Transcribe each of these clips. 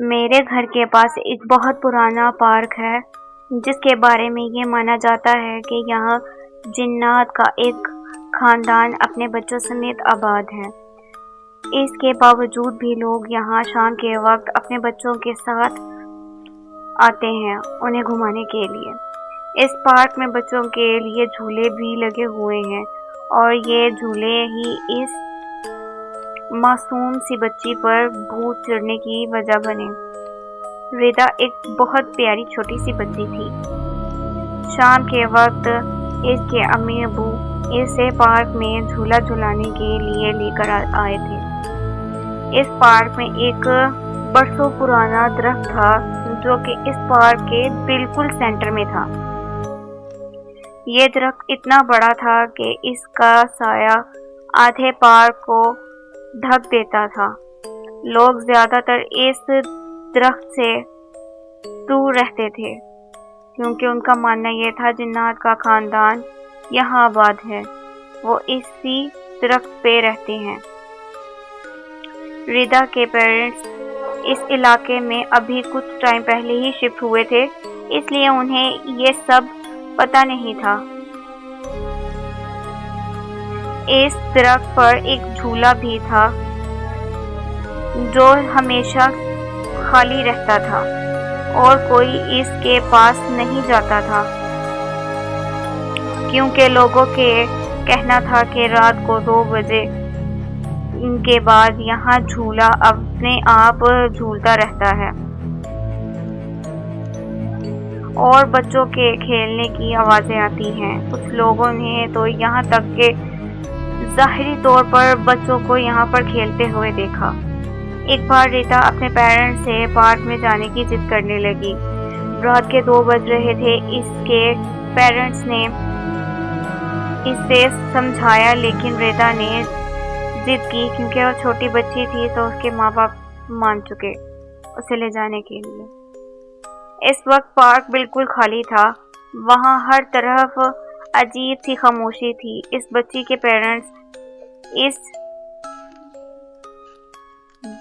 मेरे घर के पास एक बहुत पुराना पार्क है जिसके बारे में ये माना जाता है कि यहाँ जिन्नात का एक खानदान अपने बच्चों समेत आबाद है। इसके बावजूद भी लोग यहाँ शाम के वक्त अपने बच्चों के साथ आते हैं उन्हें घुमाने के लिए। इस पार्क में बच्चों के लिए झूले भी लगे हुए हैं और ये झूले ही इस मासूम सी बच्ची पर भूत चढ़ने की वजह बने। रिदा एक बहुत प्यारी छोटी सी बच्ची थी। शाम के वक्त इसके अम्मी अबू इसे पार्क में झूला झुलाने के लिए लेकर आए थे। इस पार्क में एक बरसों पुराना दरख्त था जो कि इस पार्क के बिल्कुल सेंटर में था। ये दरख्त इतना बड़ा था कि इसका साया आधे पार्क को ढक देता था। लोग ज्यादातर इस दरख्त से दूर रहते थे क्योंकि उनका मानना यह था जिन्नात का खानदान यहाँ आबाद है, वो इसी दरख्त पे रहते हैं। रिदा के पेरेंट्स इस इलाके में अभी कुछ टाइम पहले ही शिफ्ट हुए थे, इसलिए उन्हें ये सब पता नहीं था। इस दरख्त पर एक झूला भी था जो हमेशा खाली रहता था और कोई इसके पास नहीं जाता था क्योंकि लोगों के कहना था कि रात को 2 बजे के बाद यहाँ झूला अपने आप झूलता रहता है और बच्चों के खेलने की आवाजें आती हैं। कुछ लोगों ने तो यहाँ तक के ज़ाहिरी तौर पर बच्चों को यहाँ पर खेलते हुए देखा। एक बार रिदा अपने पेरेंट्स से पार्क में जाने की जिद करने लगी। रात के 2 बज रहे थे। इसके पेरेंट्स ने इसे समझाया लेकिन रिदा ने जिद की क्योंकि वो छोटी बच्ची थी तो उसके माँ बाप मान चुके उसे ले जाने के लिए। इस वक्त पार्क बिल्कुल खाली था। वहाँ हर तरफ अजीब सी खामोशी थी। इस बच्ची के पेरेंट्स इस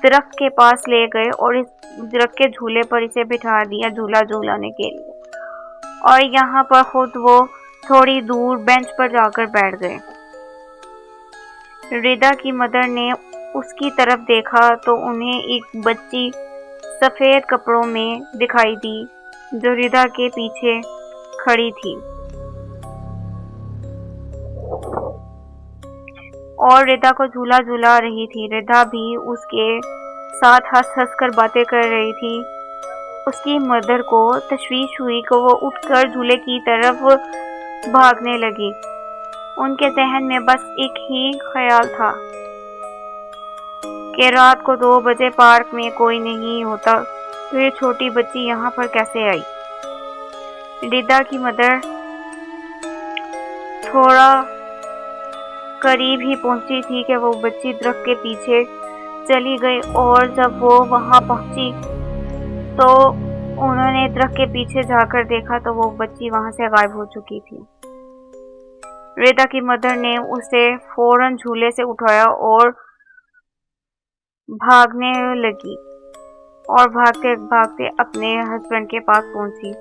दरख्त के पास ले गए और इस दरख्त के झूले पर इसे बिठा दिया झूला झूलाने के लिए और यहाँ पर खुद वो थोड़ी दूर बेंच पर जाकर बैठ गए। रिदा की मदर ने उसकी तरफ देखा तो उन्हें एक बच्ची सफेद कपड़ों में दिखाई दी जो रिदा के पीछे खड़ी थी और रिदा को झूला झूला रही थी। रिदा भी उसके साथ हंस हंस कर बातें कर रही थी। उसकी मदर को तशवीश हुई कि वो उठकर झूले की तरफ भागने लगी। उनके जहन में बस एक ही ख्याल था कि रात को 2 बजे पार्क में कोई नहीं होता तो ये छोटी बच्ची यहाँ पर कैसे आई। रिदा की मदर थोड़ा करीब ही पहुंची थी कि वो बच्ची दरख्त के पीछे चली गई और जब वो वहां पहुंची तो उन्होंने दरख्त के पीछे जाकर देखा तो वो बच्ची वहां से गायब हो चुकी थी। रिदा की मदर ने उसे फौरन झूले से उठाया और भागने लगी और भागते भागते अपने हस्बैंड के पास पहुंची।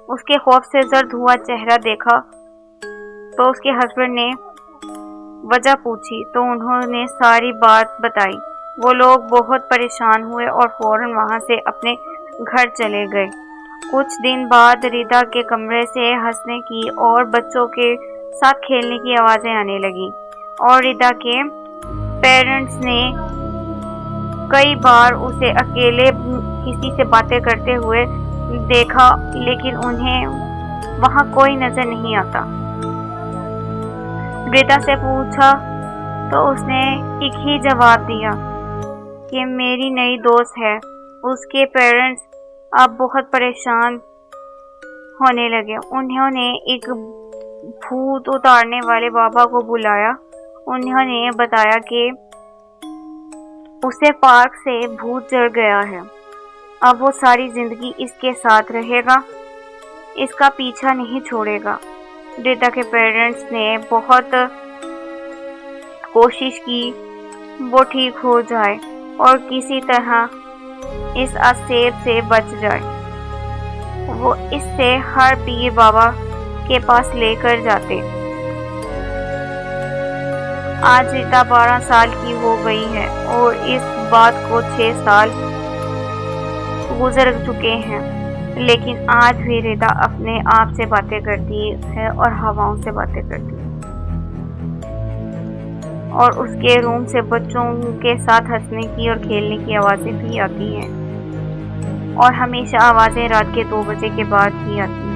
उसके खौफ से जर्द हुआ चेहरा देखा तो उसके हस्बैंड ने वजह पूछी तो उन्होंने सारी बात बताई। वो लोग बहुत परेशान हुए और फौरन वहां से अपने घर चले गए। कुछ दिन बाद रिदा के कमरे से हंसने की और बच्चों के साथ खेलने की आवाजें आने लगी और रिदा के पेरेंट्स ने कई बार उसे अकेले किसी से बातें करते हुए देखा लेकिन उन्हें वहां कोई नजर नहीं आता। रिदा से पूछा तो उसने एक ही जवाब दिया कि मेरी नई दोस्त है। उसके पेरेंट्स अब बहुत परेशान होने लगे। उन्होंने एक भूत उतारने वाले बाबा को बुलाया। उन्होंने बताया कि उसे पार्क से भूत चढ़ गया है। अब वो सारी जिंदगी इसके साथ रहेगा, इसका पीछा नहीं छोड़ेगा। रिदा के पेरेंट्स ने बहुत कोशिश की वो ठीक हो जाए और किसी तरह इस असेब से बच जाए। वो इससे हर पीर बाबा के पास लेकर जाते। आज रीता 12 साल की हो गई है और इस बात को 6 साल गुजर चुके हैं, लेकिन आज भी रीता अपने आप से बातें करती है और हवाओं से बातें करती है और उसके रूम से बच्चों के साथ हंसने की और खेलने की आवाज़ें भी आती हैं और हमेशा आवाज़ें रात के 2 बजे के बाद ही आती हैं।